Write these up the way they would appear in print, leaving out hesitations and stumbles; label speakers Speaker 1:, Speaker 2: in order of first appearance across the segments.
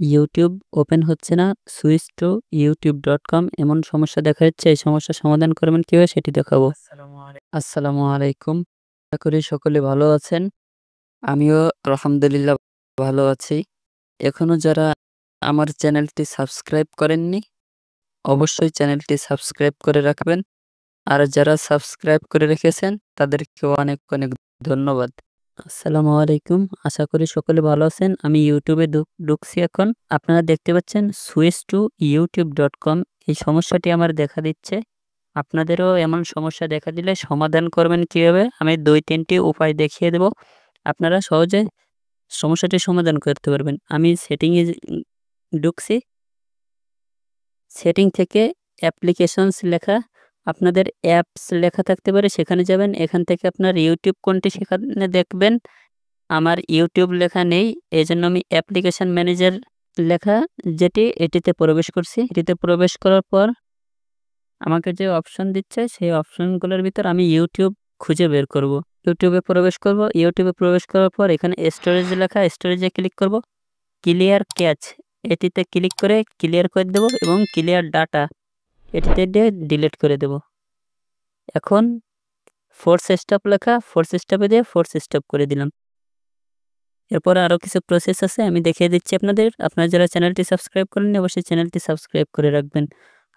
Speaker 1: YouTube open হচ্ছে না, switch to youtube.com এমন সমস্যা দেখা যাচ্ছে। এই সমস্যার সমাধান করবেন কিভাবে সেটি দেখাবো। আসসালামু আলাইকুম। আশা করি সকলে ভালো আছেন। আমিও আলহামদুলিল্লাহ ভালো আছি। এখনো যারা আমার চ্যানেলটি সাবস্ক্রাইব করেননি, অবশ্যই চ্যানেলটি সাবস্ক্রাইব করে রাখবেন। আর যারা সাবস্ক্রাইব করে রেখেছেন তাদেরকেও অনেক অনেক ধন্যবাদ। আসসালামু আলাইকুম। আশা করি সকলে ভালো আছেন। আমি ইউটিউবে ঢুকছি এখন। আপনারা দেখতে পাচ্ছেন সুইচ টু youtube.com এই সমস্যাটি আমার দেখা দিচ্ছে। আপনাদেরও এমন সমস্যা দেখা দিলে সমাধান করবেন কিভাবে? আমি ২-৩টি উপায় দেখিয়ে দেব। আপনারা সহজে সমস্যাটির সমাধান করতে পারবেন। আমি সেটিংয়ে ঢুকছি। সেটিং থেকে অ্যাপ্লিকেশনস লেখা, আপনাদের অ্যাপস লেখা থাকতে পারে, সেখানে যাবেন। এখান থেকে আপনার ইউটিউব কোনটি সেখানে দেখবেন। আমার ইউটিউব লেখা নেই, এজন্য আমি অ্যাপ্লিকেশন ম্যানেজার লেখা এটিতে প্রবেশ করছি। এটিতে প্রবেশ করার পর আমাকে যে অপশন দিচ্ছে সেই অপশনগুলোর ভিতর আমি ইউটিউব খুঁজে বের করব। ইউটিউবে প্রবেশ করব। ইউটিউবে প্রবেশ করার পর এখানে স্টোরেজ লেখা, স্টোরেজে ক্লিক করব। ক্লিয়ার ক্যাচ এটিতে ক্লিক করে ক্লিয়ার করে দেব এবং ক্লিয়ার ডাটা এটিতে দিয়ে ডিলিট করে দেব। এখন ফোর্স স্টপ লেখা, ফোর্স স্টপে দিয়ে ফোর্স স্টপ করে দিলাম। এরপরে আরও কিছু প্রসেস আছে, আমি দেখিয়ে দিচ্ছি আপনাদের। আপনারা যারা চ্যানেলটি সাবস্ক্রাইব করেননি অবশ্যই চ্যানেলটি সাবস্ক্রাইব করে রাখবেন।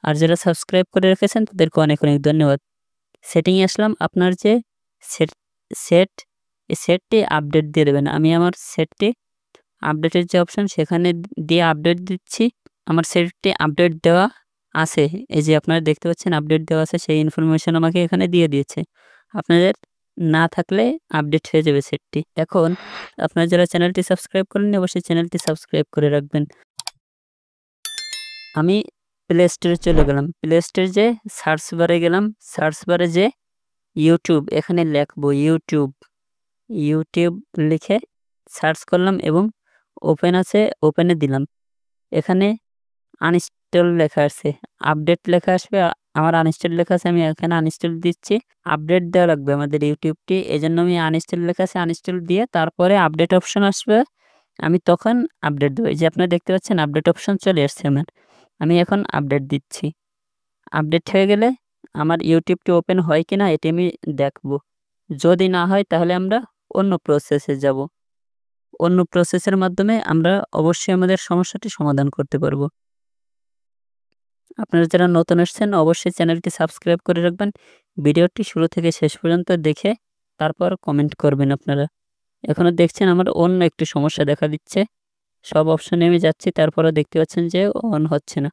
Speaker 1: আর যারা সাবস্ক্রাইব করে রেখেছেন তাদেরকে অনেক অনেক ধন্যবাদ। সেটিংয়ে আসলাম। আপনার যে সেট এই সেটটি আপডেট দিয়ে দেবেন। আমি আমার সেটটি আপডেটের যে অপশন সেখানে দিয়ে আপডেট দিচ্ছি। আমার সেটটি আপডেট দেওয়া আছে। এই যে আপনারা দেখতে পাচ্ছেন আপডেট দেওয়া আছে, সেই ইনফরমেশন আমাকে এখানে দিয়ে দিয়েছে। আপনাদের না থাকলে আপডেট হয়ে যাবে সেটটি। এখন আপনারা যারা চ্যানেলটি সাবস্ক্রাইব করেননি অবশ্যই চ্যানেলটি সাবস্ক্রাইব করে রাখবেন। আমি প্লে স্টোরে চলে গেলাম। প্লে স্টোরে যেয়ে সার্চ বারে গেলাম। সার্চ বারে যেয়ে ইউটিউব এখানে লিখব ইউটিউব লিখে সার্চ করলাম এবং ওপেন আছে, ওপেনে দিলাম। এখানে আনইনস্টল লেখা আছে, আপডেট লেখা আসবে। আমার আনইনস্টল লেখা আছে, আমি এখানে আনইনস্টল দিচ্ছি। আপডেট দেওয়া লাগবে আমাদের ইউটিউবটি, এজন্য আমি আনইনস্টল লেখা আছে, আনইনস্টল দিয়ে তারপরে আপডেট অপশন আসবে, আমি তখন আপডেট দেবো। এই যে আপনারা দেখতে পাচ্ছেন আপডেট অপশন চলে আসছে আমার। আমি এখন আপডেট দিচ্ছি। আপডেট হয়ে গেলে আমার ইউটিউবটি ওপেন হয় কিনা এটি আমি দেখব। যদি না হয় তাহলে আমরা অন্য প্রসেসে যাব। অন্য প্রসেসের মাধ্যমে আমরা অবশ্যই আমাদের সমস্যাটি সমাধান করতে পারবো। আপনারা যারা নতুন এসেছেন অবশ্যই চ্যানেলটি সাবস্ক্রাইব করে রাখবেন। ভিডিওটি শুরু থেকে শেষ পর্যন্ত দেখে তারপর কমেন্ট করবেন আপনারা। এখনো দেখছেন আমার অন্য একটি সমস্যা দেখা দিচ্ছে। সব অপশনে আমি যাচ্ছি, তারপরেও দেখতে পাচ্ছেন যে অন হচ্ছে না।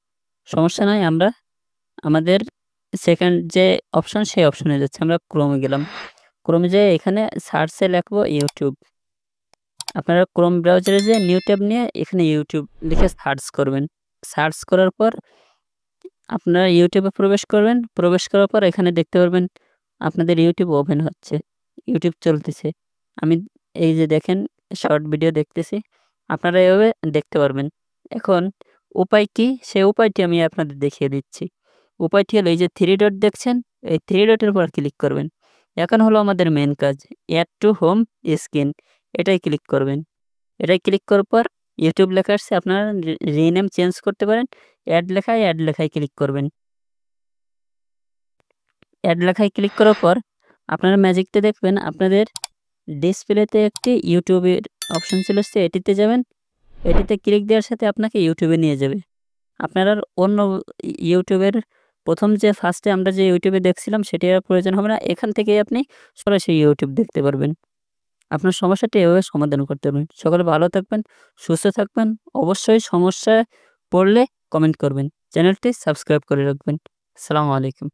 Speaker 1: সমস্যা নাই, আমরা আমাদের সেকেন্ড যে অপশন সেই অপশনে যাচ্ছি। আমরা ক্রোমে গেলাম। ক্রোমে যেয়ে এখানে সার্চে লিখবো ইউটিউব। আপনারা ক্রোম ব্রাউজারে যেয়ে নিউ ট্যাব নিয়ে এখানে ইউটিউব লিখে সার্চ করবেন। সার্চ করার পর আপনারা ইউটিউবে প্রবেশ করবেন। প্রবেশ করার পর এখানে দেখতে পারবেন আপনাদের ইউটিউব ওপেন হচ্ছে, ইউটিউব চলতেছে। আমি এই যে দেখেন শর্ট ভিডিও দেখতেছি, আপনারা এভাবে দেখতে পারবেন। এখন উপায় কি, সেই উপায়টি আমি আপনাদের দেখিয়ে দিচ্ছি। উপায়টি হলো এই যে 3 ডট দেখছেন, এই 3 ডটের উপর ক্লিক করবেন। এখন হলো আমাদের মেন কাজ, অ্যাড টু হোম স্ক্রিন, এটাই ক্লিক করবেন। এটাই ক্লিক করার পর ইউটিউব লেখা আসছে, আপনারা রিনেম চেঞ্জ করতে পারেন। অ্যাড লেখায় ক্লিক করবেন। অ্যাড লেখায় ক্লিক করার পর আপনারা ম্যাজিকটা দেখবেন আপনাদের ডিসপ্লেতে একটি ইউটিউবের অপশন চলে আসছে, এটিতে যাবেন। এটিতে ক্লিক দেওয়ার সাথে আপনাকে ইউটিউবে নিয়ে যাবে। আপনার আর অন্য ইউটিউবের প্রথম যে ফার্স্টে আমরা যে ইউটিউবে দেখছিলাম সেটি আর প্রয়োজন হবে না। এখান থেকেই আপনি সরাসরি ইউটিউব দেখতে পারবেন। আপনার সমস্যাটি এভাবে সমাধান করতে পারবেন। সকলে ভালো থাকবেন, সুস্থ থাকবেন। অবশ্যই সমস্যায় পড়লে কমেন্ট করবেন। চ্যানেলটি সাবস্ক্রাইব করে রাখবেন। আসসালামু আলাইকুম।